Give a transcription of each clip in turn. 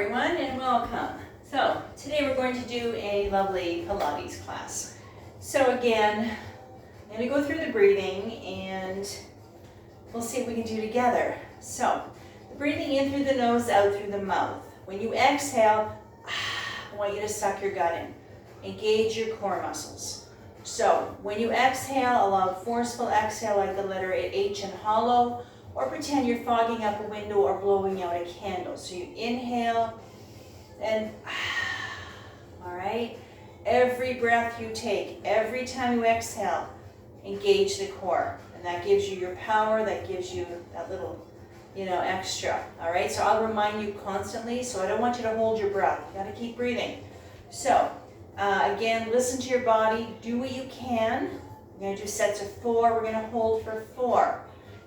everyone and welcome. So today we're going to do a lovely Pilates class. So again, I'm going to go through the breathing and we'll see what we can do together. So the breathing in through the nose, out through the mouth. When you exhale, I want you to suck your gut in. Engage your core muscles. So when you exhale, allow forceful exhale like the letter H in hollow, or pretend you're fogging up a window or blowing out a candle. So you inhale and all right. Every breath you take, every time you exhale, engage the core. And that gives you your power, that gives you that little, extra. All right, so I'll remind you constantly, so I don't want you to hold your breath. You gotta keep breathing. So again, listen to your body, do what you can. We're gonna do sets of 4, we're gonna hold for 4.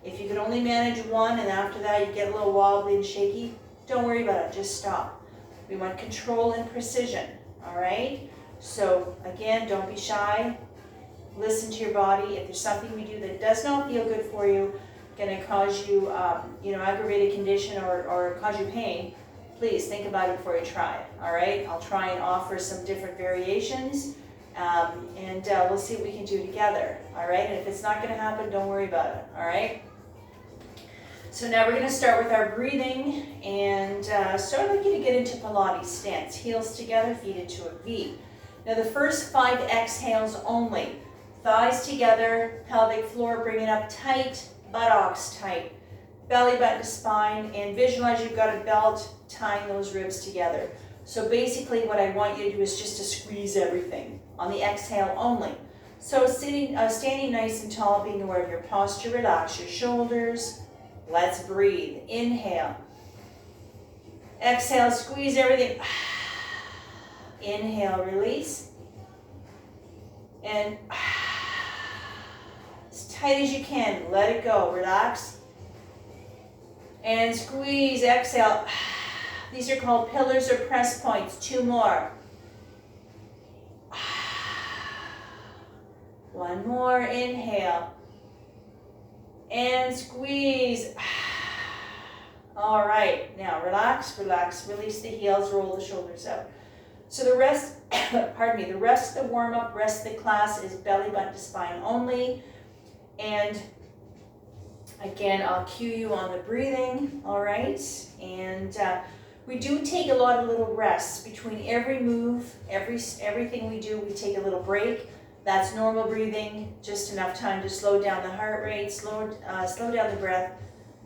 If you can only manage 1 and after that you get a little wobbly and shaky, don't worry about it, just stop. We want control and precision, all right? So again, don't be shy. Listen to your body. If there's something we do that does not feel good for you, going to cause you, aggravated condition or cause you pain, please think about it before you try it, all right? I'll try and offer some different variations, and we'll see what we can do together, all right? And if it's not going to happen, don't worry about it, all right? So now we're going to start with our breathing, and so I'd like you to get into Pilates stance. Heels together, feet into a V. Now the first 5 exhales only. Thighs together, pelvic floor, bring it up tight, buttocks tight, belly button to spine, and visualize you've got a belt tying those ribs together. So basically what I want you to do is just to squeeze everything on the exhale only. So standing nice and tall, being aware of your posture, relax your shoulders. Let's breathe. Inhale. Exhale, squeeze everything. Inhale, release. And as tight as you can, let it go, relax. And squeeze, exhale. These are called pillars or press points. 2 more. 1 more, inhale. And squeeze. All right, now relax, relax, release the heels, roll the shoulders out. So the rest, the rest of the warm-up, rest of the class is belly button to spine only. And again, I'll cue you on the breathing, all right? And we do take a lot of little rests between every move, everything we do, we take a little break. That's normal breathing, just enough time to slow down the heart rate, slow down the breath,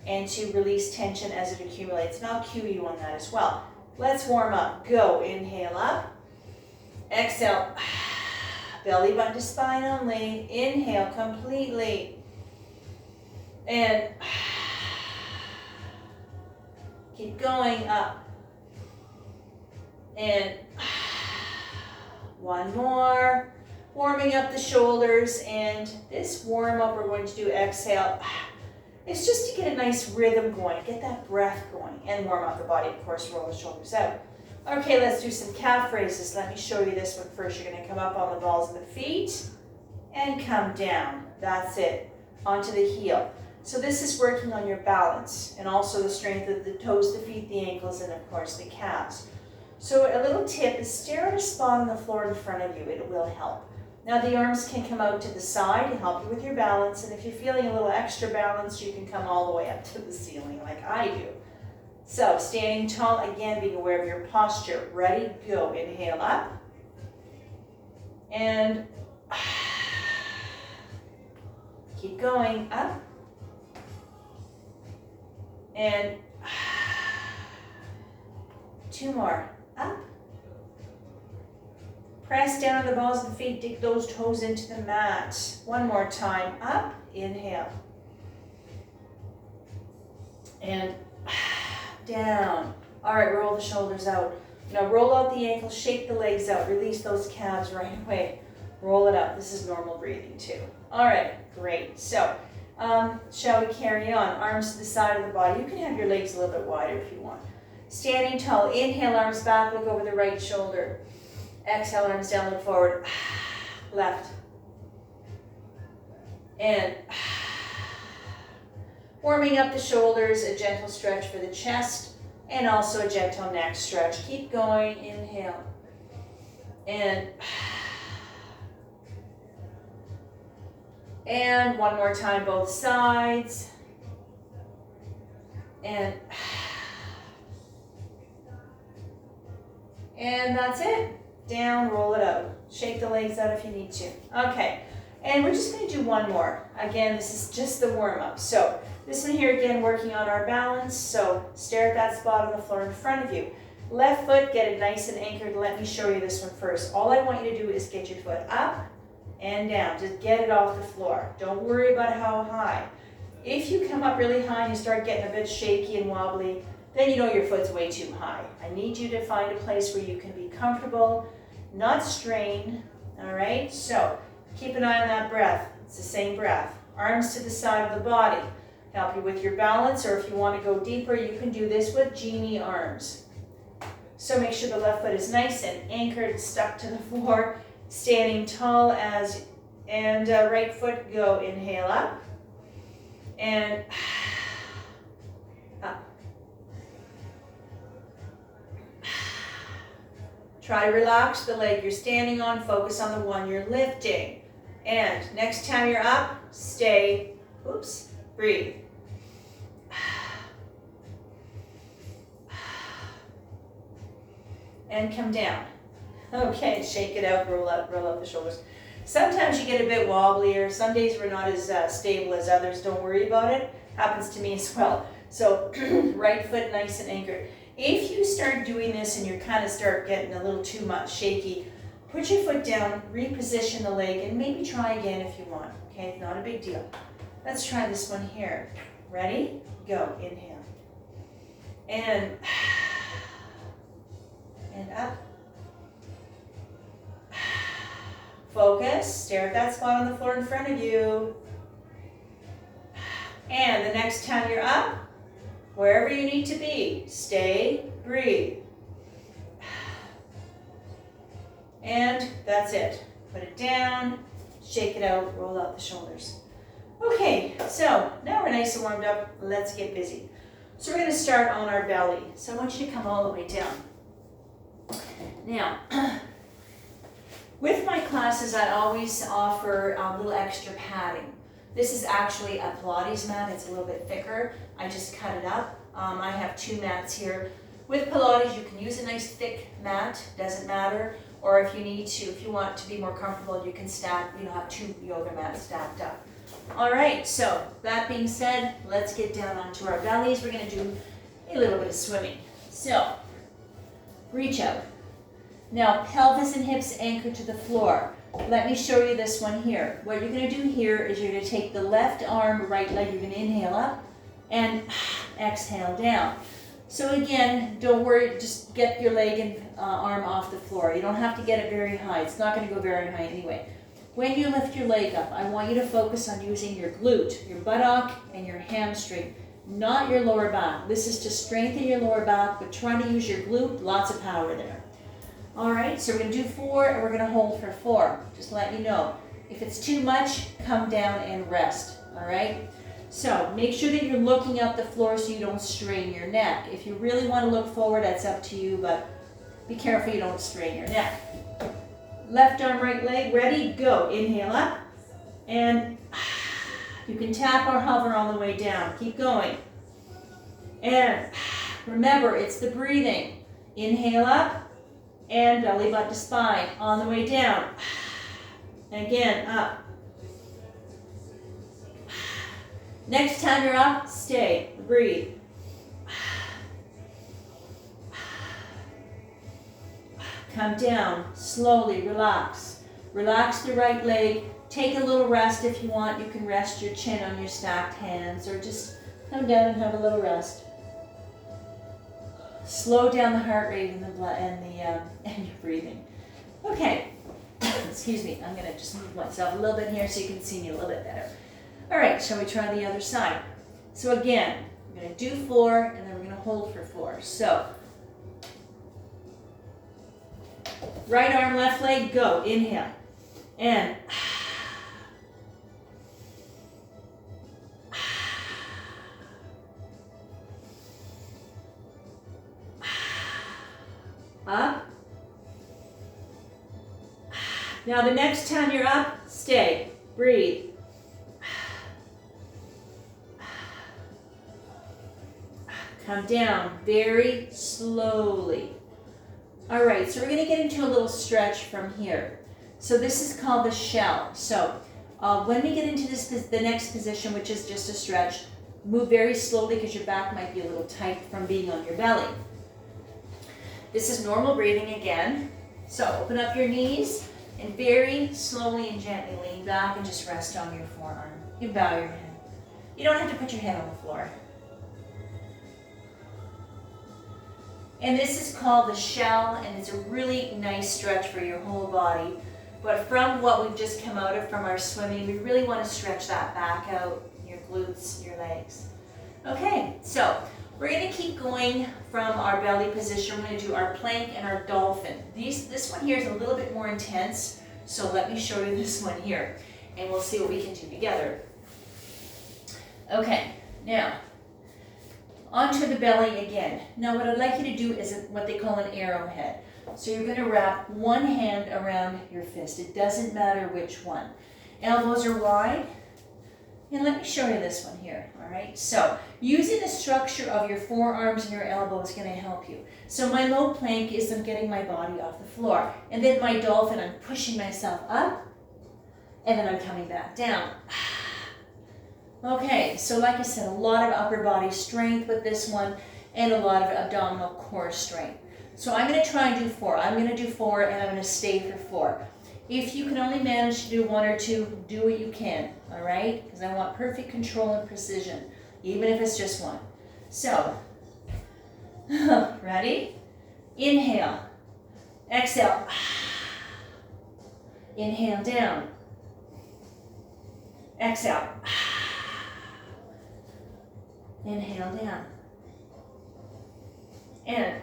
and to release tension as it accumulates. And I'll cue you on that as well. Let's warm up. Go. Inhale up. Exhale. Belly button to spine only. Inhale completely. And keep going up. And 1 more. Warming up the shoulders, and this warm up we're going to do exhale. It's just to get a nice rhythm going, get that breath going, and warm up the body, of course, roll the shoulders out. Okay, let's do some calf raises. Let me show you this one first. You're going to come up on the balls of the feet and come down. That's it, onto the heel. So this is working on your balance and also the strength of the toes, the feet, the ankles, and of course the calves. So a little tip is stare at a spot on the floor in front of you. It will help. Now the arms can come out to the side to help you with your balance, and if you're feeling a little extra balance, you can come all the way up to the ceiling like I do. So standing tall, again, being aware of your posture. Ready? Go. Inhale up. And keep going up. And 2 more. Up. Press down on the balls of the feet, dig those toes into the mat. 1 more time, up, inhale. And down. All right, roll the shoulders out. Now roll out the ankles, shake the legs out, release those calves right away. Roll it up, this is normal breathing too. All right, great. So, shall we carry on? Arms to the side of the body. You can have your legs a little bit wider if you want. Standing tall, inhale, arms back, look over the right shoulder. Exhale, arms down, look forward. Left. And warming up the shoulders, a gentle stretch for the chest. And also a gentle neck stretch. Keep going, inhale. And one more time, both sides. And that's it. Down, roll it out. Shake the legs out if you need to. Okay, and we're just going to do one more. Again, this is just the warm-up. So this one here, again, working on our balance. So stare at that spot on the floor in front of you. Left foot, get it nice and anchored. Let me show you this one first. All I want you to do is get your foot up and down. Just get it off the floor. Don't worry about how high. If you come up really high and you start getting a bit shaky and wobbly, then you know your foot's way too high. I need you to find a place where you can be comfortable, not strain, all right? So keep an eye on that breath. It's the same breath. Arms to the side of the body. Help you with your balance, or if you want to go deeper, you can do this with genie arms. So make sure the left foot is nice and anchored, stuck to the floor, standing tall and right foot, go, inhale up, and up. Try to relax the leg you're standing on, focus on the one you're lifting. And next time you're up, stay, breathe. And come down. Okay, shake it out, roll out the shoulders. Sometimes you get a bit wobblier. Some days we're not as stable as others. Don't worry about it. Happens to me as well. So right foot nice and anchored. If you start doing this and you kind of start getting a little too much shaky, put your foot down, reposition the leg, and maybe try again if you want. Okay, not a big deal. Let's try this one here. Ready? Go. Inhale. And up. Focus. Stare at that spot on the floor in front of you. And the next time you're up, wherever you need to be, stay, breathe. And that's it. Put it down, shake it out, roll out the shoulders. Okay, so now we're nice and warmed up. Let's get busy. So we're going to start on our belly. So I want you to come all the way down. Now, with my classes, I always offer a little extra padding. This is actually a Pilates mat. It's a little bit thicker. I just cut it up. I have 2 mats here. With Pilates, you can use a nice thick mat, doesn't matter. Or if you want to be more comfortable, you can stack, have 2 yoga mats stacked up. All right, so that being said, let's get down onto our bellies. We're gonna do a little bit of swimming. So, reach out. Now, pelvis and hips anchored to the floor. Let me show you this one here. What you're going to do here is you're going to take the left arm, right leg, you're going to inhale up and exhale down. So again, don't worry, just get your leg and arm off the floor. You don't have to get it very high. It's not going to go very high anyway. When you lift your leg up, I want you to focus on using your glute, your buttock, and your hamstring, not your lower back. This is to strengthen your lower back, but try to use your glute, lots of power there. All right, so we're going to do 4 and we're going to hold for 4. Just to let you know. If it's too much, come down and rest. All right? So make sure that you're looking at the floor so you don't strain your neck. If you really want to look forward, that's up to you, but be careful you don't strain your neck. Left arm, right leg, ready, go. Inhale up. And you can tap or hover on the way down. Keep going. And remember, it's the breathing. Inhale up. And belly button to spine. On the way down. Again, up. Next time you're up, stay. Breathe. Come down. Slowly relax. Relax the right leg. Take a little rest if you want. You can rest your chin on your stacked hands or just come down and have a little rest. Slow down the heart rate and the blood and your breathing. Okay, excuse me. I'm gonna just move myself a little bit here so you can see me a little bit better. All right, shall we try the other side? So again, we're gonna do 4 and then we're gonna hold for 4. So, right arm, left leg, go. Inhale, and Up. Now the next time you're up, stay. Breathe. Come down very slowly. All right, so we're going to get into a little stretch from here. So this is called the shell. So when we get into the next position, which is just a stretch, move very slowly because your back might be a little tight from being on your belly. This is normal breathing again. So open up your knees and very slowly and gently lean back and just rest on your forearm. You bow your head. You don't have to put your head on the floor. And this is called the shell, and it's a really nice stretch for your whole body. But from what we've just come out of from our swimming, we really want to stretch that back out, your glutes, your legs. Okay, so we're going to keep going from our belly position. We're going to do our plank and our dolphin. This one here is a little bit more intense, so let me show you this one here, and we'll see what we can do together. Okay, now, onto the belly again. Now what I'd like you to do is what they call an arrowhead. So you're going to wrap one hand around your fist. It doesn't matter which one. Elbows are wide. And let me show you this one here, all right? So using the structure of your forearms and your elbow is going to help you. So my low plank is I'm getting my body off the floor. And then my dolphin, I'm pushing myself up, and then I'm coming back down. Okay, so like I said, a lot of upper body strength with this one and a lot of abdominal core strength. So I'm going to try and do 4. I'm going to do 4 and I'm going to stay for 4. If you can only manage to do 1 or 2, do what you can, all right? Because I want perfect control and precision, even if it's just 1. So, ready? Inhale. Exhale. Inhale down. Exhale. Inhale down. And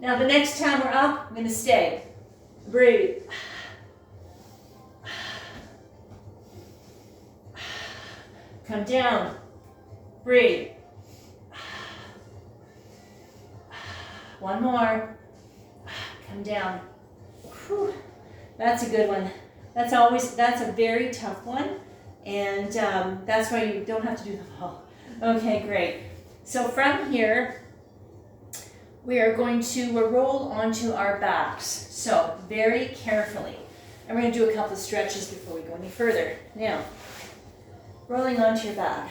now the next time we're up, I'm going to stay. Breathe. Come down. Breathe. One more. Come down. Whew. That's a good one. That's a very tough one. And that's why you don't have to do them all. Okay, great. So from here, we are going to roll onto our backs. So very carefully. And we're going to do a couple of stretches before we go any further. Now, rolling onto your back.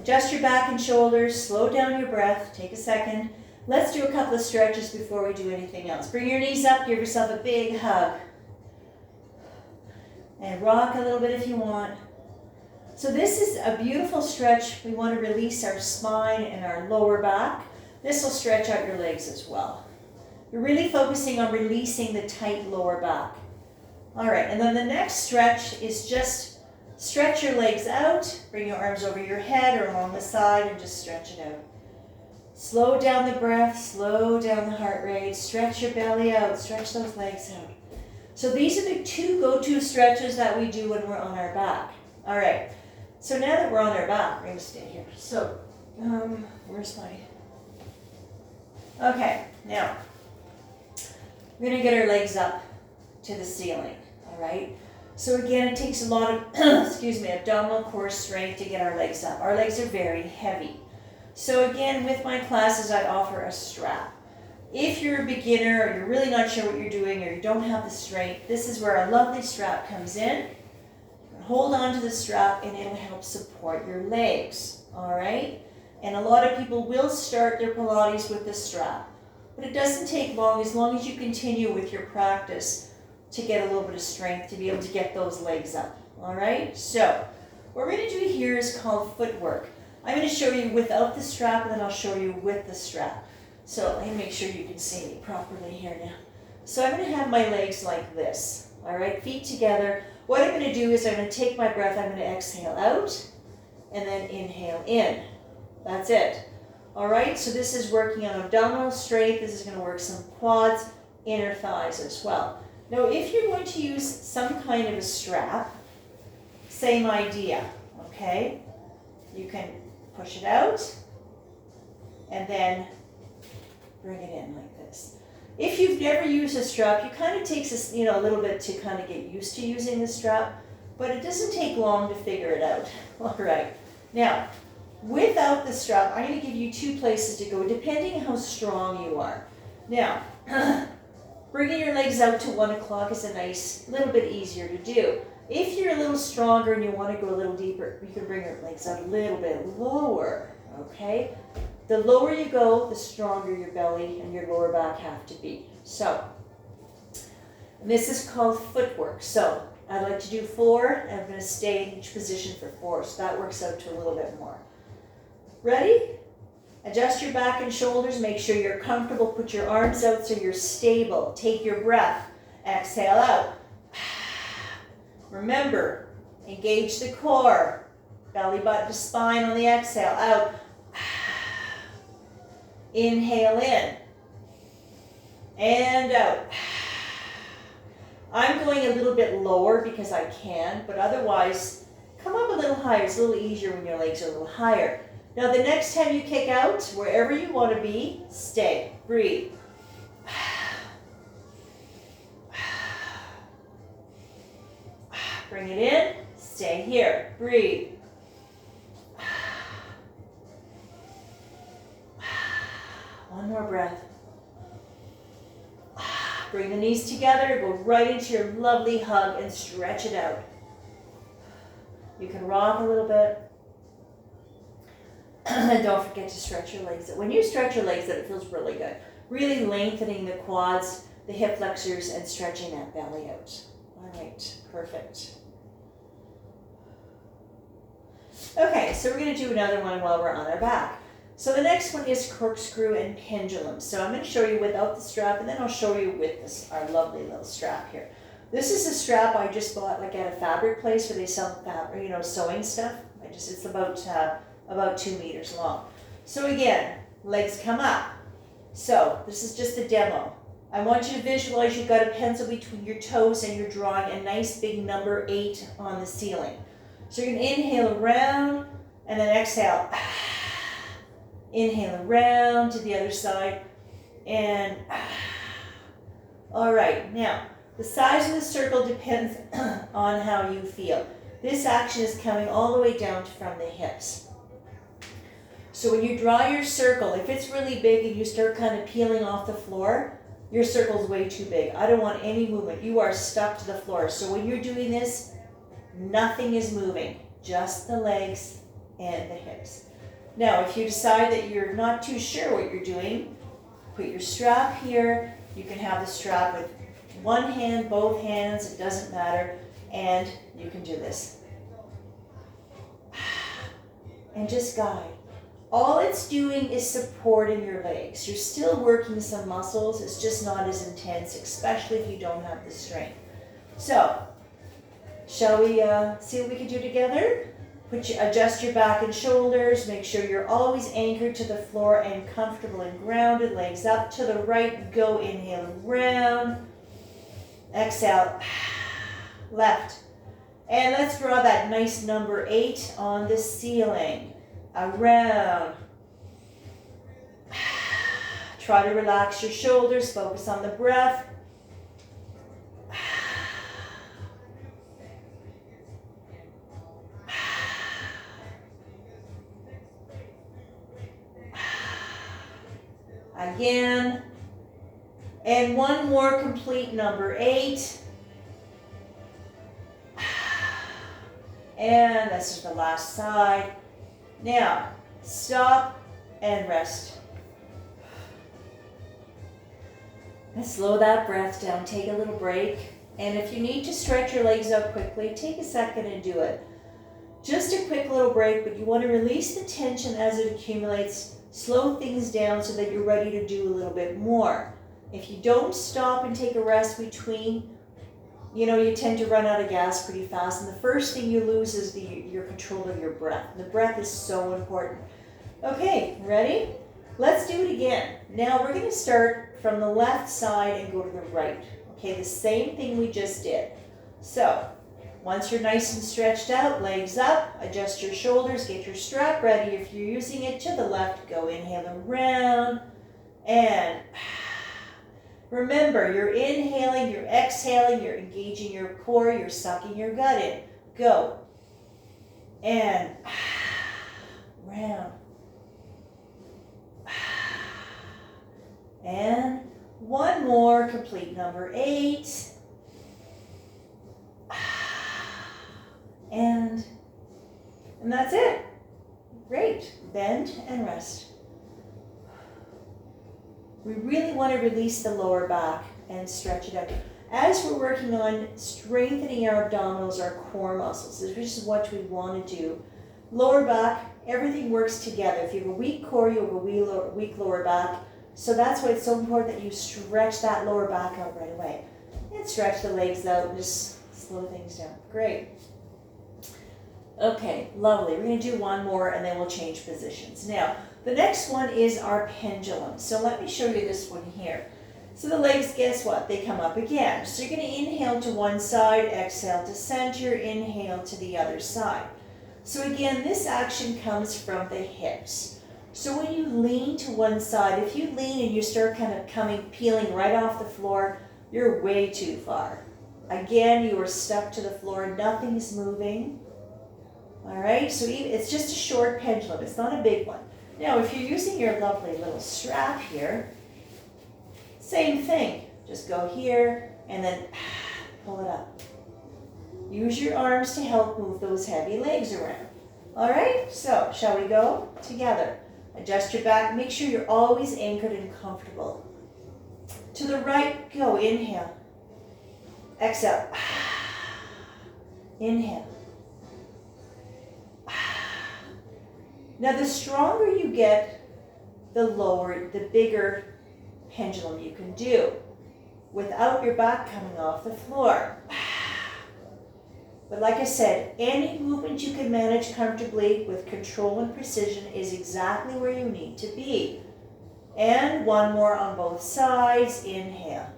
Adjust your back and shoulders. Slow down your breath. Take a second. Let's do a couple of stretches before we do anything else. Bring your knees up. Give yourself a big hug. And rock a little bit if you want. So this is a beautiful stretch. We want to release our spine and our lower back. This will stretch out your legs as well. You're really focusing on releasing the tight lower back. All right, and then the next stretch is just stretch your legs out. Bring your arms over your head or along the side and just stretch it out. Slow down the breath, slow down the heart rate. Stretch your belly out, stretch those legs out. So these are the 2 go-to stretches that we do when we're on our back. All right, so now that we're on our back, we're going to stay here. So, where's my... Okay, now, we're going to get our legs up to the ceiling, all right? So again, it takes a lot of, abdominal core strength to get our legs up. Our legs are very heavy. So again, with my classes, I offer a strap. If you're a beginner or you're really not sure what you're doing or you don't have the strength, this is where our lovely strap comes in. Hold on to the strap and it'll help support your legs, all right? And a lot of people will start their Pilates with the strap, but it doesn't take long as you continue with your practice to get a little bit of strength to be able to get those legs up, all right? So what we're going to do here is called footwork. I'm going to show you without the strap and then I'll show you with the strap. So let me make sure you can see me properly here now. So I'm going to have my legs like this, all right, feet together. What I'm going to do is I'm going to take my breath, I'm going to exhale out and then inhale in. That's it. All right, so this is working on abdominal strength. This is going to work some quads, inner thighs as well. Now, if you're going to use some kind of a strap, same idea, okay? You can Push it out, and then bring it in like this. If you've never used a strap, it kind of takes us, a little bit to kind of get used to using the strap, but it doesn't take long to figure it out. All right. Now, without the strap, I'm going to give you 2 places to go, depending how strong you are. Now, bringing your legs out to 1 o'clock is a little bit easier to do. If you're a little stronger and you want to go a little deeper, you can bring your legs out a little bit lower, okay? The lower you go, the stronger your belly and your lower back have to be. So, this is called footwork. So, I'd like to do 4, and I'm going to stay in each position for 4, so that works out to a little bit more. Ready? Adjust your back and shoulders, make sure you're comfortable, put your arms out so you're stable. Take your breath, exhale out. Remember, engage the core, belly button to spine on the exhale, out. Inhale in, and out. I'm going a little bit lower because I can, but otherwise, come up a little higher. It's a little easier when your legs are a little higher. Now the next time you kick out, wherever you want to be, stay, breathe. Bring it in, stay here, breathe. One more breath. Bring the knees together, go right into your lovely hug and stretch it out. You can rock a little bit. And don't forget to stretch your legs out. When you stretch your legs out, it feels really good. Really lengthening the quads, the hip flexors, and stretching that belly out. All right, perfect. Okay, so we're going to do another one while we're on our back. So the next one is corkscrew and pendulum. So I'm going to show you without the strap, and then I'll show you with this, our lovely little strap here. This is a strap I just bought like at a fabric place where they sell fabric, sewing stuff. It's about 2 meters long. So again, legs come up. So this is just a demo. I want you to visualize you've got a pencil between your toes and you're drawing a nice big number 8 on the ceiling. So you're going to inhale around and then exhale. Inhale around to the other side. And all right, now the size of the circle depends on how you feel. This action is coming all the way down from the hips. So when you draw your circle, if it's really big and you start kind of peeling off the floor, your circle's way too big. I don't want any movement. You are stuck to the floor. So when you're doing this, nothing is moving, just the legs and the hips. Now, if you decide that you're not too sure what you're doing, put your strap here. You can have the strap with one hand, both hands, it doesn't matter, and you can do this. And just guide. All it's doing is supporting your legs. You're still working some muscles, it's just not as intense, especially if you don't have the strength. So, shall we see what we can do together? Adjust your back and shoulders. Make sure you're always anchored to the floor and comfortable and grounded. Legs up to the right. Go inhale around. Exhale. Left. And let's draw that nice number 8 on the ceiling. Around. Try to relax your shoulders. Focus on the breath. Again, and one more complete number 8. And this is the last side. Now, stop and rest. And slow that breath down, take a little break. And if you need to stretch your legs out quickly, take a second and do it. Just a quick little break, but you want to release the tension as it accumulates. Slow things down so that you're ready to do a little bit more. If you don't stop and take a rest between, you tend to run out of gas pretty fast. And the first thing you lose is your control of your breath. The breath is so important. Okay, ready? Let's do it again. Now we're going to start from the left side and go to the right. Okay, the same thing we just did. So, Once you're nice and stretched out, legs up, adjust your shoulders, get your strap ready. If you're using it to the left, go inhale around and remember, you're inhaling, you're exhaling, you're engaging your core, you're sucking your gut in. Go. And round. And one more, complete number 8. And that's it. Great. Bend and rest. We really want to release the lower back and stretch it out. As we're working on strengthening our abdominals, our core muscles, this is what we want to do. Lower back, everything works together. If you have a weak core, you have a weak lower back. So that's why it's so important that you stretch that lower back out right away. And stretch the legs out and just slow things down. Great. Okay, lovely. We're going to do one more and then we'll change positions. Now, the next one is our pendulum. So let me show you this one here. So the legs, guess what? They come up again. So you're going to inhale to one side, exhale to center, inhale to the other side. So again, this action comes from the hips. So when you lean to one side, if you lean and you start kind of peeling right off the floor, you're way too far. Again, you are stuck to the floor, nothing's moving. All right, so it's just a short pendulum, it's not a big one. Now, if you're using your lovely little strap here, same thing. Just go here and then pull it up. Use your arms to help move those heavy legs around. All right, so shall we go together? Adjust your back. Make sure you're always anchored and comfortable. To the right, go. Inhale. Exhale. Inhale. Now, the stronger you get, the bigger pendulum you can do without your back coming off the floor. But like I said, any movement you can manage comfortably with control and precision is exactly where you need to be. And one more on both sides. Inhale.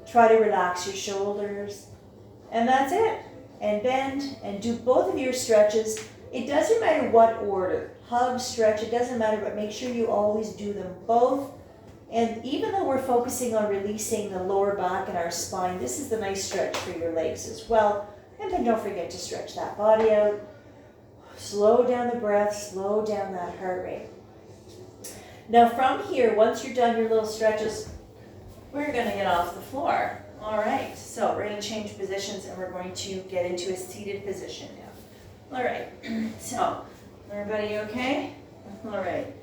Try to relax your shoulders. And that's it. And bend and do both of your stretches. It doesn't matter what order. Hug, stretch, it doesn't matter, but make sure you always do them both. And even though we're focusing on releasing the lower back and our spine, this is the nice stretch for your legs as well. And then don't forget to stretch that body out. Slow down the breath, slow down that heart rate. Now from here, once you're done your little stretches, we're going to get off the floor. All right, so we're going to change positions and we're going to get into a seated position now. All right, so everybody okay? All right.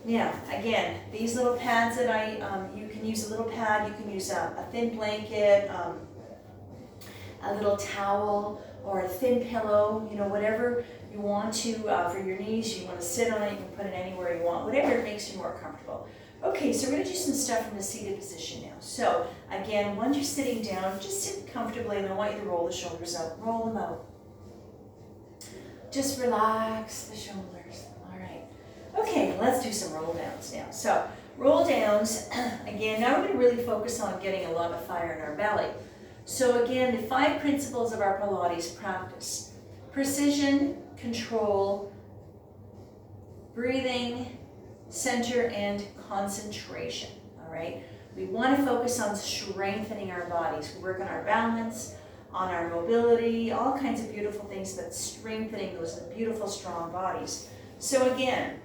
Now, again, these little pads that you can use a little pad, you can use a thin blanket, a little towel, or a thin pillow, whatever you want to for your knees. You want to sit on it, you can put it anywhere you want, whatever makes you more comfortable. Okay, so we're going to do some stuff in the seated position now. So, again, once you're sitting down, just sit comfortably, and I want you to roll the shoulders out. Roll them out. Just relax the shoulders. All right. Okay, let's do some roll downs now. So, roll downs, again, now we're going to really focus on getting a lot of fire in our belly. So, again, the 5 principles of our Pilates practice: precision, control, breathing, center, and concentration. All right, we want to focus on strengthening our bodies. We work on our balance, on our mobility, all kinds of beautiful things, but strengthening those beautiful, strong bodies. So again,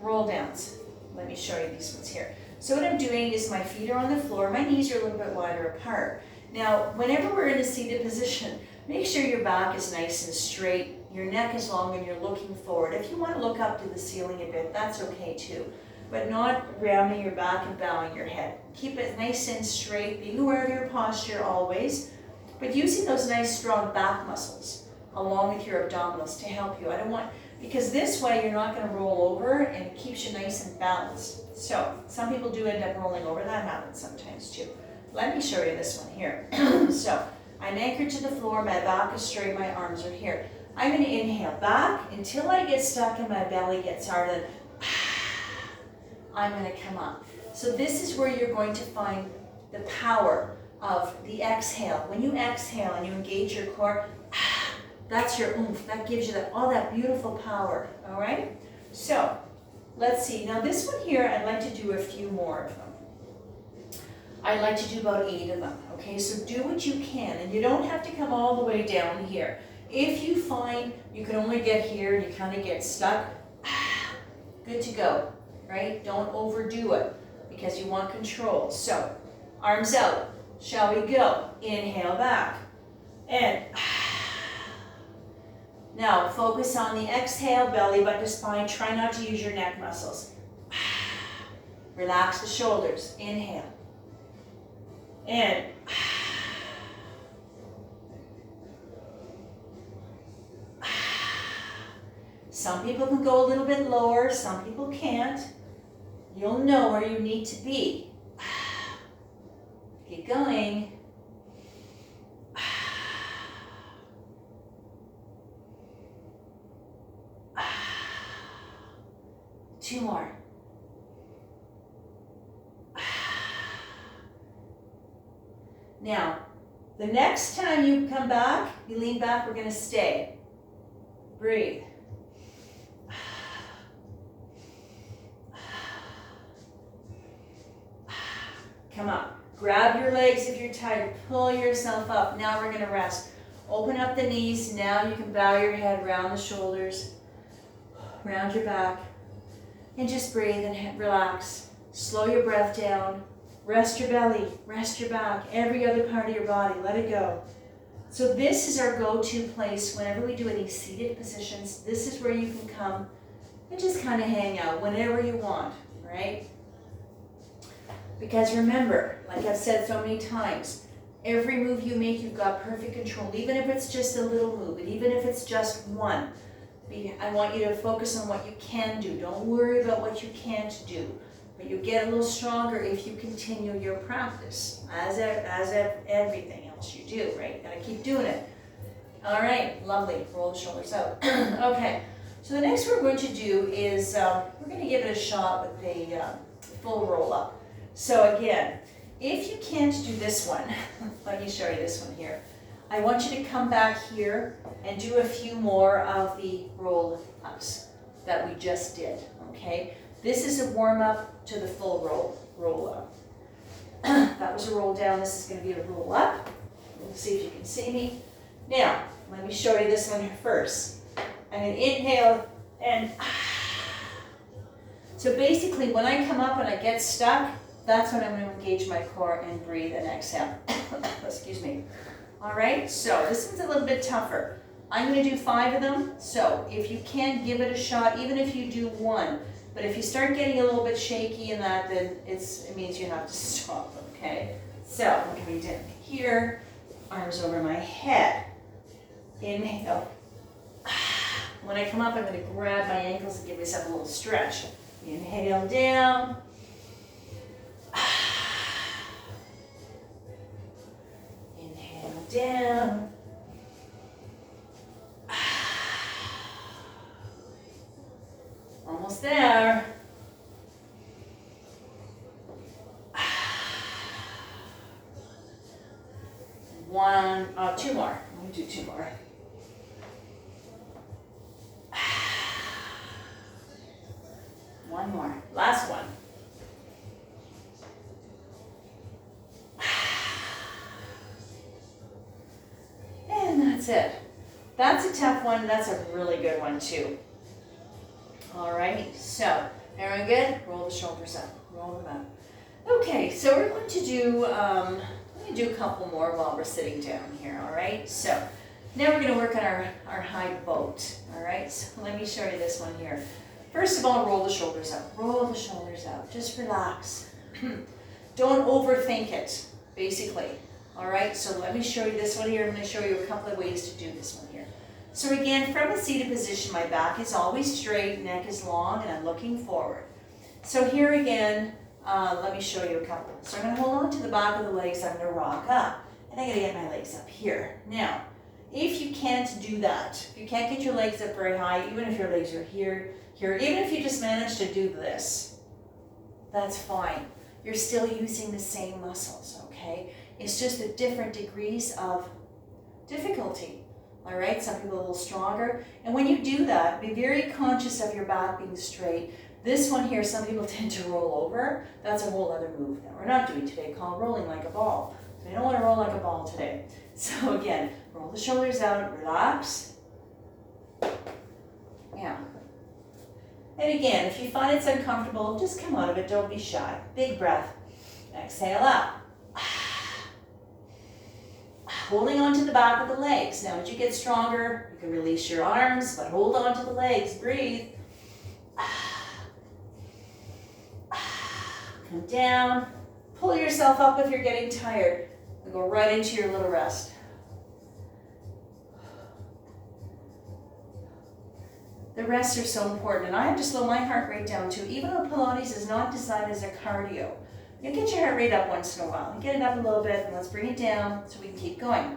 roll downs. Let me show you these ones here. So what I'm doing is my feet are on the floor, my knees are a little bit wider apart. Now, whenever we're in a seated position, make sure your back is nice and straight, your neck is long, and you're looking forward. If you want to look up to the ceiling a bit, that's okay too, but not rounding your back and bowing your head. Keep it nice and straight, being aware of your posture always, but using those nice strong back muscles along with your abdominals to help you. Because this way you're not going to roll over and it keeps you nice and balanced. So some people do end up rolling over. That happens sometimes too. Let me show you this one here. So I'm anchored to the floor, my back is straight, my arms are here. I'm going to inhale back until I get stuck and my belly gets hard, and I'm going to come up. So this is where you're going to find the power of the exhale. When you exhale and you engage your core, that's your oomph. That gives you all that beautiful power, all right? So, let's see. Now this one here, I'd like to do a few more of them. I'd like to do about 8 of them, okay? So do what you can, and you don't have to come all the way down here. If you find you can only get here and you kind of get stuck, good to go, right? Don't overdo it because you want control. So, arms out. Shall we go? Inhale back. And now focus on the exhale, belly button to spine. Try not to use your neck muscles. Relax the shoulders. Inhale. And some people can go a little bit lower, some people can't. You'll know where you need to be. Keep going. 2 more. Now, the next time you come back, you lean back, we're going to stay. Breathe. Come up. Grab your legs if you're tired. Pull yourself up. Now we're going to rest. Open up the knees. Now you can bow your head, round the shoulders, round your back, and just breathe and relax. Slow your breath down. Rest your belly, rest your back, every other part of your body, let it go. So this is our go-to place whenever we do any seated positions. This is where you can come and just kind of hang out whenever you want, right? Because remember, like I've said so many times, every move you make, you've got perfect control, even if it's just a little move, and even if it's just one. I want you to focus on what you can do. Don't worry about what you can't do. But you get a little stronger if you continue your practice, as everything else you do, right? Gotta keep doing it. All right, lovely. Roll the shoulders out. Okay, so the next we're going to do is we're going to give it a shot with the full roll up. So again, if you can't do this one, let me show you this one here. I want you to come back here and do a few more of the roll ups that we just did, okay? This is a warm-up to the full roll up. That was a roll down. This is going to be a roll up. We'll see if you can see me. Now, let me show you this one first. I'm going to inhale and so basically when I come up and I get stuck, that's when I'm going to engage my core and breathe and exhale. Excuse me. All right, so this one's a little bit tougher. I'm going to do 5 of them. So if you can, give it a shot, even if you do 1. But if you start getting a little bit shaky in that, then it means you have to stop, okay? So I'm coming down here, arms over my head. Inhale. When I come up, I'm going to grab my ankles and give myself a little stretch. Inhale down. Inhale down. Almost there. 2 more. Let me do 2 more. One more. Last one. And that's it. That's a tough one. That's a really good one too. All right, so everyone good? Roll the shoulders up, roll them up. Okay, so we're going to do, let me do a couple more while we're sitting down here, all right? So now we're gonna work on our high boat, all right? So let me show you this one here. First of all, roll the shoulders up, roll the shoulders out, just relax. Don't overthink it, basically, all right? So let me show you this one here. I'm gonna show you a couple of ways to do this one here. So again, from a seated position, my back is always straight, neck is long, and I'm looking forward. So here again, let me show you a couple. So I'm going to hold on to the back of the legs, I'm going to rock up, and I'm going to get my legs up here. Now, if you can't do that, if you can't get your legs up very high, even if your legs are here, even if you just manage to do this, that's fine. you're still using the same muscles, okay? It's just at different degrees of difficulty, all right? Some people are a little stronger. And when you do that, be very conscious of your back being straight. This one here, some people tend to roll over. That's a whole other move that we're not doing today called rolling like a ball. So we don't want to roll like a ball today. So again, roll the shoulders out, relax. Yeah. And again, if you find it's uncomfortable, just come out of it, don't be shy. Big breath. Exhale out. Holding on to the back of the legs. Now as you get stronger, you can release your arms, but hold on to the legs, breathe. Come down, pull yourself up if you're getting tired, and go right into your little rest. The rests are so important, and I have to slow my heart rate down too. Even though Pilates is not designed as a cardio, you get your heart rate up once in a while. Get it up a little bit, and let's bring it down so we can keep going.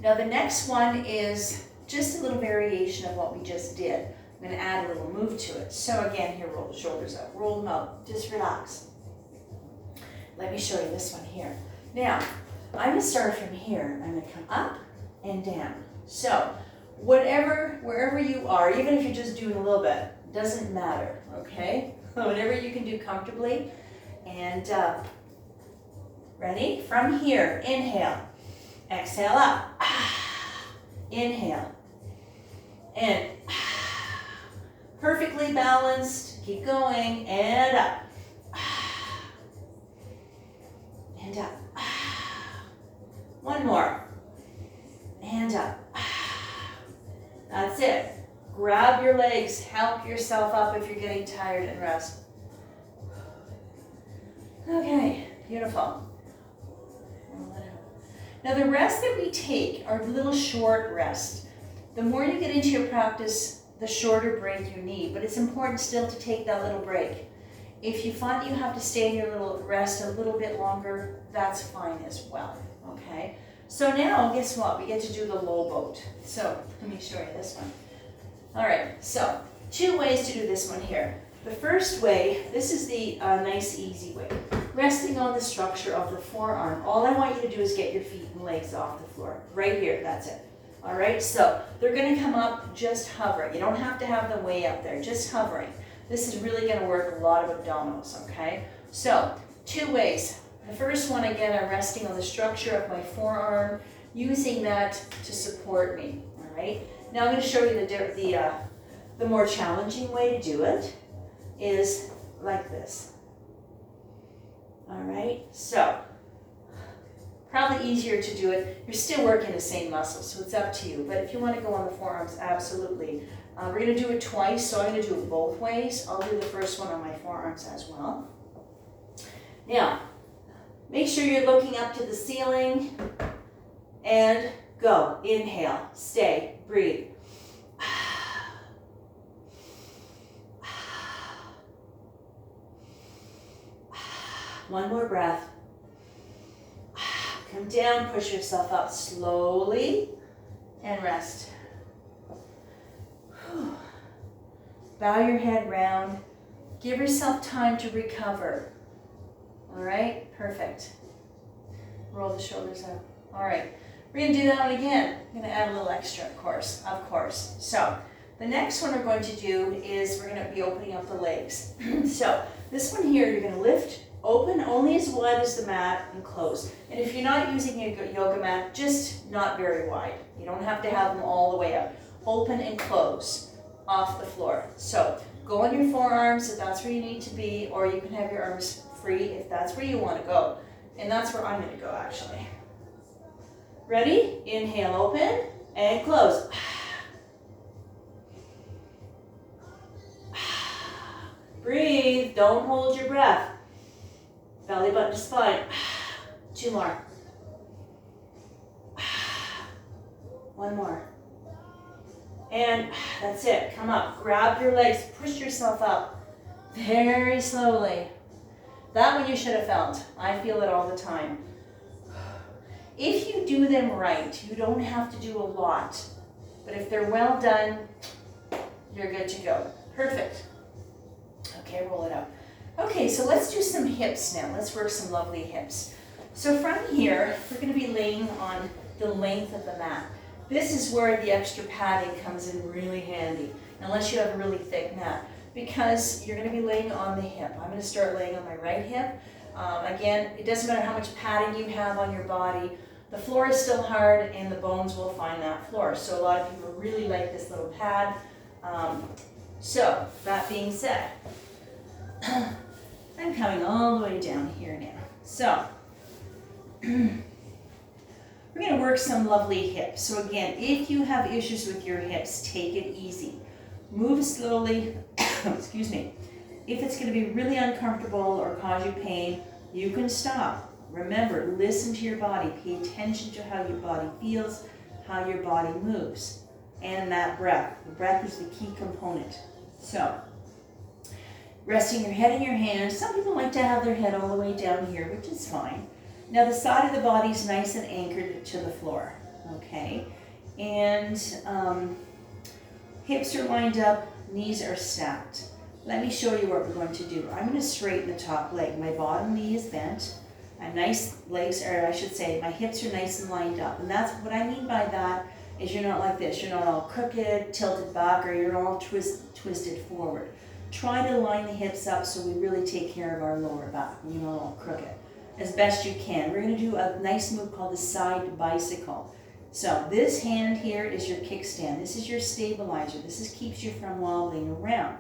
Now the next one is just a little variation of what we just did. I'm going to add a little move to it. So again, here, roll the shoulders up, roll them out, just relax. Let me show you this one here. Now, I'm going to start from here. I'm going to come up and down. So wherever you are, even if you're just doing a little bit, doesn't matter, okay? Whatever you can do comfortably. And ready? From here, inhale, exhale up, inhale, and perfectly balanced, keep going, and up, and up. One more, and up. That's it. Grab your legs, help yourself up if you're getting tired, and rest. Okay, beautiful. Now the rests that we take are little short rests. The more you get into your practice, the shorter break you need, but it's important still to take that little break. If you find that you have to stay in your little rest a little bit longer, that's fine as well, okay? So now, guess what? We get to do the low boat. So let me show you this one. All right, so 2 ways to do this one here. The first way, this is the nice, easy way. Resting on the structure of the forearm. All I want you to do is get your feet and legs off the floor. Right here, that's it. All right, so they're going to come up just hovering. You don't have to have them way up there, just hovering. This is really going to work a lot of abdominals, okay? So 2 ways. The first one, again, I'm resting on the structure of my forearm, using that to support me, all right? Now I'm going to show you the more challenging way to do it is like this. All right, so probably easier to do it. You're still working the same muscles, so it's up to you. But if you want to go on the forearms, absolutely. We're going to do it twice, so I'm going to do it both ways. I'll do the first one on my forearms as well. Now, make sure you're looking up to the ceiling and go. Inhale, stay, breathe. One more breath. Come down, push yourself up slowly, and rest. Bow your head round. Give yourself time to recover. All right, perfect. Roll the shoulders up. All right, we're going to do that one again. I'm going to add a little extra, of course. So the next one we're going to do is we're going to be opening up the legs. So this one here, you're going to lift, open only as wide as the mat, and close. And if you're not using a yoga mat, just not very wide. You don't have to have them all the way up. Open and close off the floor. So go on your forearms if that's where you need to be, or you can have your arms free if that's where you want to go. And that's where I'm going to go, actually. Ready? Inhale, open, and close. Breathe. Don't hold your breath. Belly button to spine. 2 more. 1 more. And that's it. Come up. Grab your legs. Push yourself up. Very slowly. That one you should have felt. I feel it all the time. If you do them right, you don't have to do a lot. But if they're well done, you're good to go. Perfect. Okay, roll it up. Okay, so let's do some hips now. Let's work some lovely hips. So from here, we're going to be laying on the length of the mat. This is where the extra padding comes in really handy, unless you have a really thick mat, because you're going to be laying on the hip. I'm going to start laying on my right hip. Again, it doesn't matter how much padding you have on your body. The floor is still hard and the bones will find that floor. So a lot of people really like this little pad. So that being said, I'm coming all the way down here now. So we're going to work some lovely hips. So again, if you have issues with your hips, take it easy. Move slowly. Excuse me. If it's going to be really uncomfortable or cause you pain, you can stop. Remember, listen to your body. Pay attention to how your body feels, how your body moves, and that breath. The breath is the key component. So, resting your head in your hands. Some people like to have their head all the way down here, which is fine. Now the side of the body is nice and anchored to the floor, okay? And hips are lined up, knees are stacked. Let me show you what we're going to do. I'm going to straighten the top leg. My bottom knee is bent. My nice legs, or I should say, my hips are nice and lined up. And that's what I mean by that is you're not like this. You're not all crooked, tilted back, or you're all twisted forward. Try to line the hips up so we really take care of our lower back. You're not all crooked as best you can. We're going to do a nice move called the side bicycle. So this hand here is your kickstand. This is your stabilizer. This keeps you from wobbling around.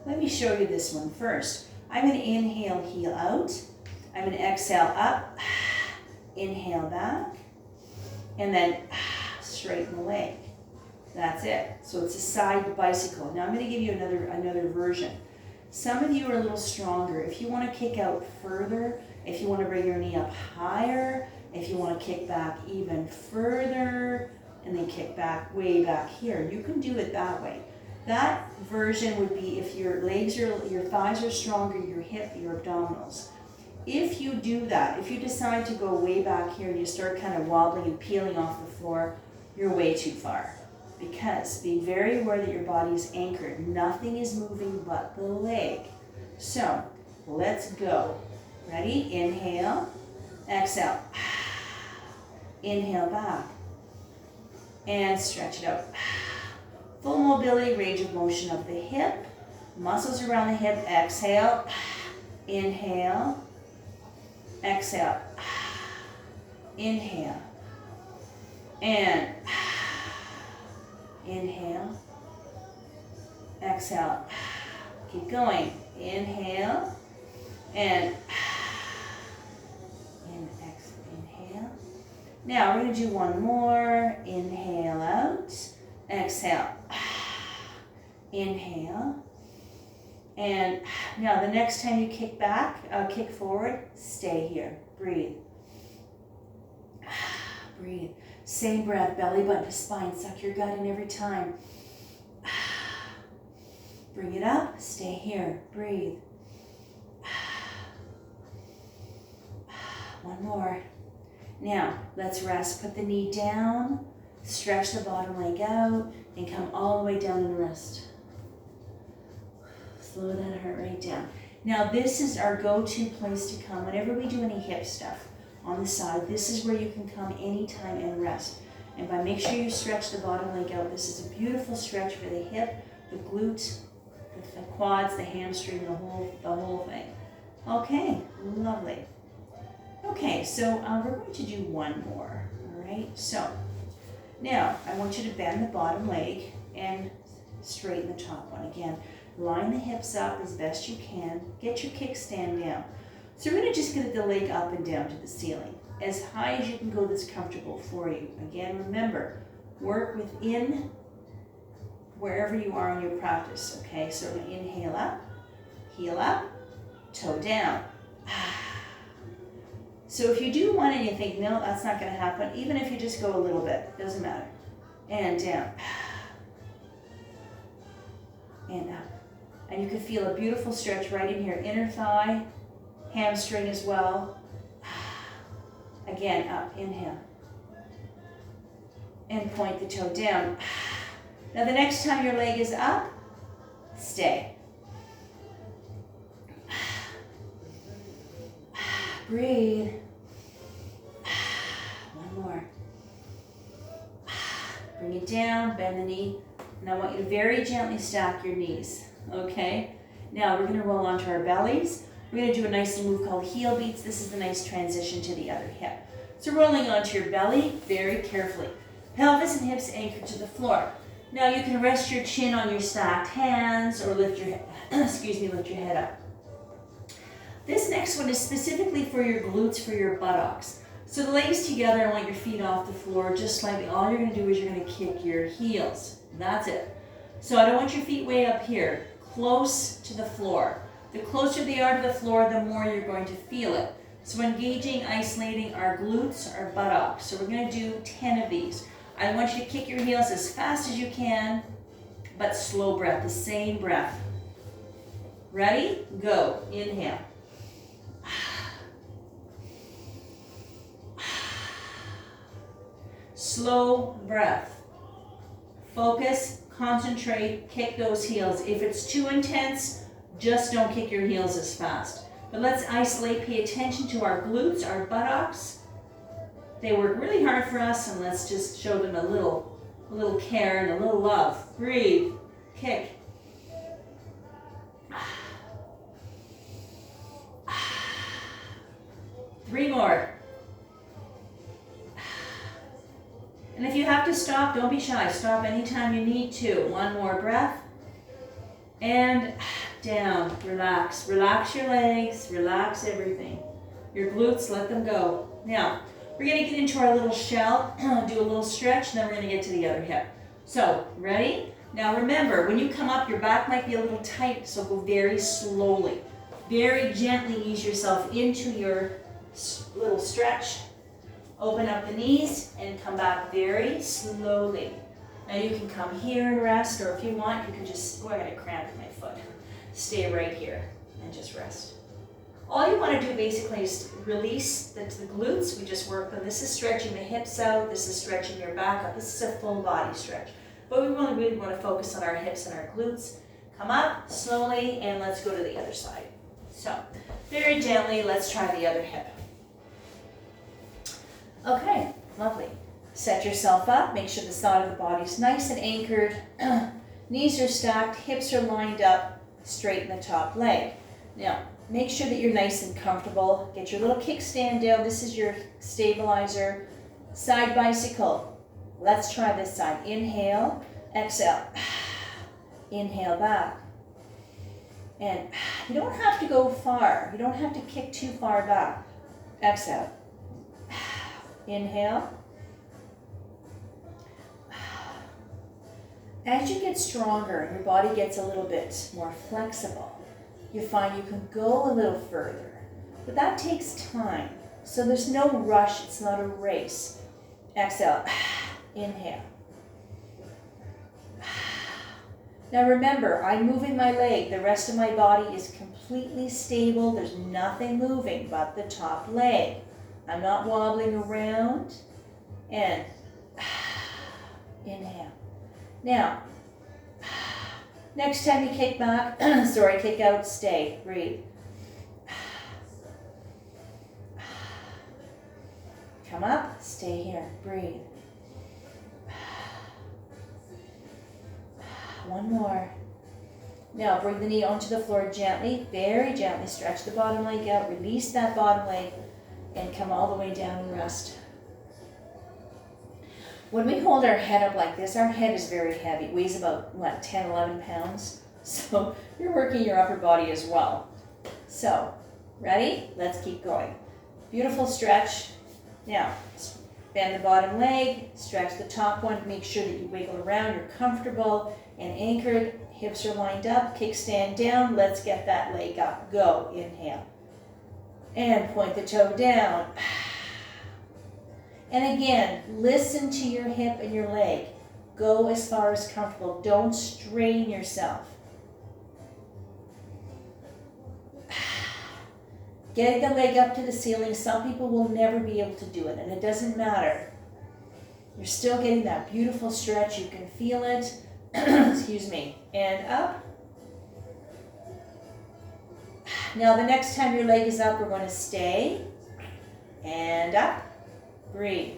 Let me show you this one first. I'm going to inhale, heel out. I'm going to exhale up, inhale back, and then straighten the leg. That's it. So it's a side bicycle. Now I'm going to give you another version. Some of you are a little stronger. If you want to kick out further, if you want to bring your knee up higher, if you want to kick back even further, and then kick back way back here, you can do it that way. That version would be if your thighs are stronger, your hip, your abdominals. If you do that, if you decide to go way back here and you start kind of wobbling and peeling off the floor, you're way too far. Because be very aware that your body is anchored. Nothing is moving but the leg. So let's go. Ready? Inhale, exhale. Inhale back. And stretch it out. Full mobility, range of motion of the hip. Muscles around the hip. Exhale. Inhale. Exhale. Inhale. And inhale. Exhale. Keep going. Inhale. And inhale. Now we're going to do one more. Inhale out. Exhale. Inhale. And now the next time you kick back, kick forward, stay here. Breathe. Breathe. Same breath, belly button to spine. Suck your gut in every time. Bring it up. Stay here. Breathe. One more. Now, let's rest. Put the knee down. Stretch the bottom leg out. And come all the way down and rest. Slow that heart rate down. Now, this is our go-to place to come whenever we do any hip stuff. On the side, this is where you can come anytime and rest. And by make sure you stretch the bottom leg out. This is a beautiful stretch for the hip, the glute, the quads, the hamstring, the whole thing. Okay, lovely. Okay, so we're going to do one more. All right. So now I want you to bend the bottom leg and straighten the top one again. Line the hips up as best you can. Get your kickstand down. So we're going to just get the leg up and down to the ceiling. As high as you can go that's comfortable for you. Again, remember, work within wherever you are in your practice. Okay, so inhale up, heel up, toe down. So if you do one and you think, no, that's not going to happen, even if you just go a little bit, doesn't matter. And down. And up. And you can feel a beautiful stretch right in here. Inner thigh, hamstring as well. Again, up, inhale. And point the toe down. Now the next time your leg is up, stay. Breathe. One more. Bring it down, bend the knee. And I want you to very gently stack your knees, okay? Now we're gonna roll onto our bellies. We're gonna do a nice little move called heel beats. This is the nice transition to the other hip. So rolling onto your belly very carefully. Pelvis and hips anchored to the floor. Now you can rest your chin on your stacked hands or lift your lift your head up. This next one is specifically for your glutes, for your buttocks. So the legs together, I want your feet off the floor just slightly. All you're gonna do is you're gonna kick your heels. That's it. So I don't want your feet way up here, close to the floor. The closer they are to the floor, the more you're going to feel it. So engaging, isolating our glutes, our buttocks. So we're gonna do 10 of these. I want you to kick your heels as fast as you can, but slow breath, the same breath. Ready? Go. Inhale. Slow breath. Focus, concentrate, kick those heels. If it's too intense, just don't kick your heels as fast. But let's isolate, pay attention to our glutes, our buttocks. They work really hard for us, and let's just show them a little care and a little love. Breathe, kick. Three more. And if you have to stop, don't be shy. Stop anytime you need to. One more breath. And down. Relax. Relax your legs. Relax everything. Your glutes, let them go. Now, we're going to get into our little shell, do a little stretch, and then we're going to get to the other hip. So, ready? Now remember, when you come up, your back might be a little tight, so go very slowly. Very gently ease yourself into your little stretch. Open up the knees and come back very slowly. Now you can come here and rest, or if you want, you can just, oh, I got a cramp in my foot. Stay right here and just rest. All you want to do basically is release the glutes. We just worked on this is stretching the hips out. This is stretching your back up. This is a full body stretch. But we really want to focus on our hips and our glutes. Come up slowly and let's go to the other side. So very gently, let's try the other hip. Okay, lovely. Set yourself up. Make sure the side of the body is nice and anchored. Knees are stacked, hips are lined up, straighten the top leg. Now, make sure that you're nice and comfortable. Get your little kickstand down. This is your stabilizer. Side bicycle. Let's try this side. Inhale, exhale. Inhale back. And you don't have to go far. You don't have to kick too far back. Exhale. Inhale. As you get stronger, your body gets a little bit more flexible. You find you can go a little further, but that takes time. So there's no rush, it's not a race. Exhale, inhale. Now remember, I'm moving my leg. The rest of my body is completely stable. There's nothing moving but the top leg. I'm not wobbling around. And inhale. Now, next time you kick back, kick out, stay, breathe. Come up, stay here, breathe. One more. Now bring the knee onto the floor gently, very gently. Stretch the bottom leg out, release that bottom leg, and come all the way down and rest. When we hold our head up like this, our head is very heavy. It weighs about, 10, 11 pounds. So you're working your upper body as well. So, ready? Let's keep going. Beautiful stretch. Now, bend the bottom leg, stretch the top one. Make sure that you wiggle around. You're comfortable and anchored. Hips are lined up. Kickstand down. Let's get that leg up. Go. Inhale. And point the toe down. And again, listen to your hip and your leg. Go as far as comfortable. Don't strain yourself. Getting the leg up to the ceiling, some people will never be able to do it, and it doesn't matter. You're still getting that beautiful stretch. You can feel it. Excuse me. And up. Now the next time your leg is up, we're going to stay. and up. Breathe.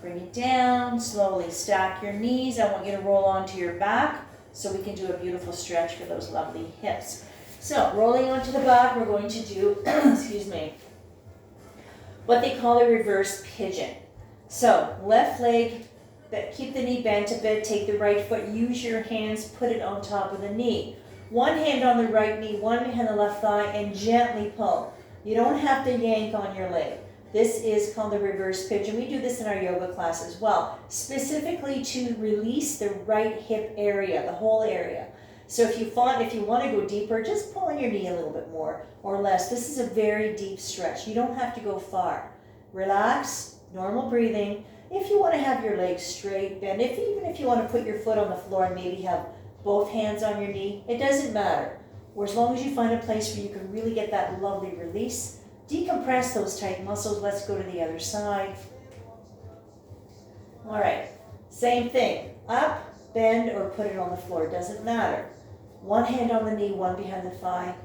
Bring it down, slowly stack your knees. I want you to roll onto your back so we can do a beautiful stretch for those lovely hips. So rolling onto the back, we're going to do, excuse me, what they call a reverse pigeon. So left leg, keep the knee bent a bit, take the right foot, use your hands, put it on top of the knee. One hand on the right knee, one hand on the left thigh, and gently pull. You don't have to yank on your leg. This is called the reverse pigeon. We do this in our yoga class as well, specifically to release the right hip area, the whole area. So if you want to go deeper, just pull on your knee a little bit more or less. This is a very deep stretch. You don't have to go far. Relax, normal breathing. If you want to have your legs straight, bend, even if you want to put your foot on the floor and maybe have both hands on your knee, it doesn't matter. Or as long as you find a place where you can really get that lovely release, decompress those tight muscles. Let's go to the other side. All right, same thing. Up, bend, or put it on the floor. Doesn't matter. One hand on the knee, one behind the thigh.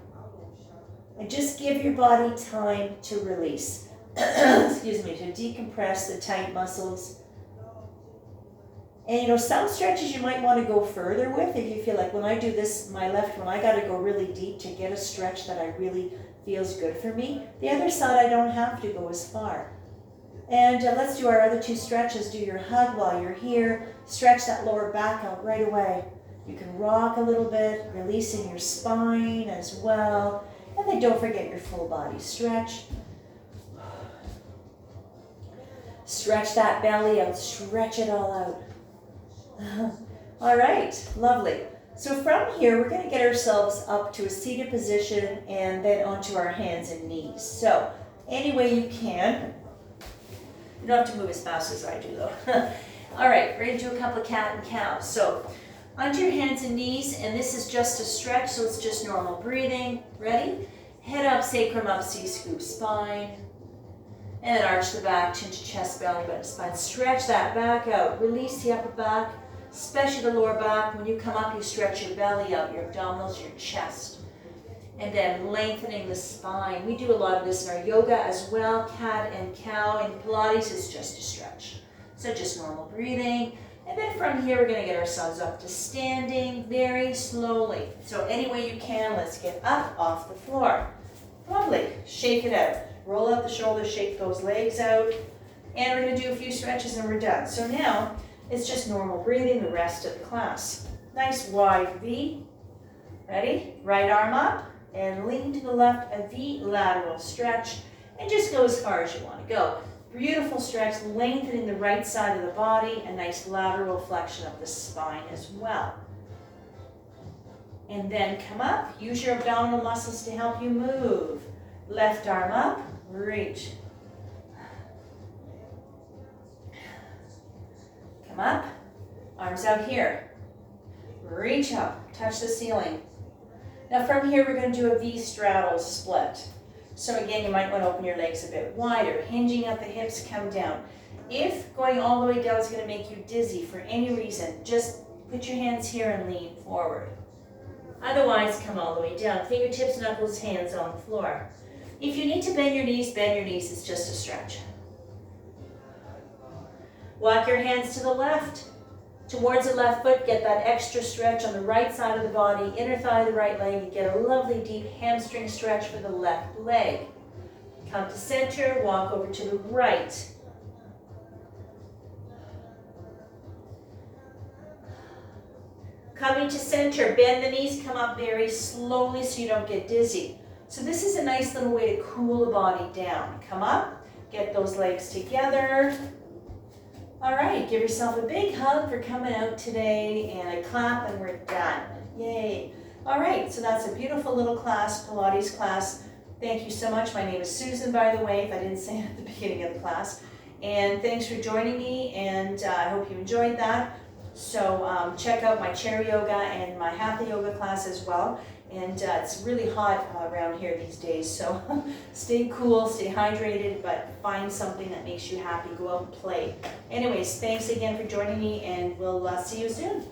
And just give your body time to release. Excuse me, to decompress the tight muscles. And some stretches you might want to go further with if you feel like, when I do this, my left one, I got to go really deep to get a stretch that I really feels good for me. The other side, I don't have to go as far. And let's do our other two stretches. Do your hug while you're here. Stretch that lower back out right away. You can rock a little bit, releasing your spine as well. And then don't forget your full body stretch. Stretch that belly out, stretch it all out. All right, lovely. So from here, we're going to get ourselves up to a seated position and then onto our hands and knees. So any way you can. You don't have to move as fast as I do though. All right, we're going to do a couple of cat and cows. So onto your hands and knees, and this is just a stretch, so it's just normal breathing. Ready? Head up, sacrum up, C-scoop spine. And then arch the back, chin to chest, belly button, spine. Stretch that back out. Release the upper back, especially the lower back. When you come up, you stretch your belly out, your abdominals, your chest. And then lengthening the spine. We do a lot of this in our yoga as well, cat and cow. And Pilates is just a stretch. So just normal breathing. And then from here, we're going to get ourselves up to standing very slowly. So any way you can, let's get up off the floor. Lovely. Shake it out. Roll out the shoulders, shake those legs out. And we're going to do a few stretches and we're done. So now it's just normal breathing the rest of the class. Nice wide V. Ready? Right arm up and lean to the left, a V lateral stretch. And just go as far as you want to go. Beautiful stretch, lengthening the right side of the body, a nice lateral flexion of the spine as well. And then come up, use your abdominal muscles to help you move. Left arm up, reach. Come up, arms out here. Reach up, touch the ceiling. Now from here, we're going to do a V straddle split. So again, you might want to open your legs a bit wider, hinging at the hips, come down. If going all the way down is going to make you dizzy for any reason, just put your hands here and lean forward. Otherwise, come all the way down. Fingertips, knuckles, hands on the floor. If you need to bend your knees, it's just a stretch. Walk your hands to the left, towards the left foot, get that extra stretch on the right side of the body, inner thigh of the right leg, you get a lovely deep hamstring stretch for the left leg. Come to center, walk over to the right. Coming to center, bend the knees, come up very slowly so you don't get dizzy. So this is a nice little way to cool the body down. Come up, get those legs together. All right, give yourself a big hug for coming out today and a clap and we're done. Yay. All right, so that's a beautiful little class, Pilates class. Thank you so much. My name is Susan, by the way, if I didn't say it at the beginning of the class. And thanks for joining me, and I hope you enjoyed that. So check out my chair yoga and my hatha yoga class as well. And it's really hot around here these days, so stay cool, stay hydrated, but find something that makes you happy. Go out and play. Anyways, thanks again for joining me, and we'll see you soon.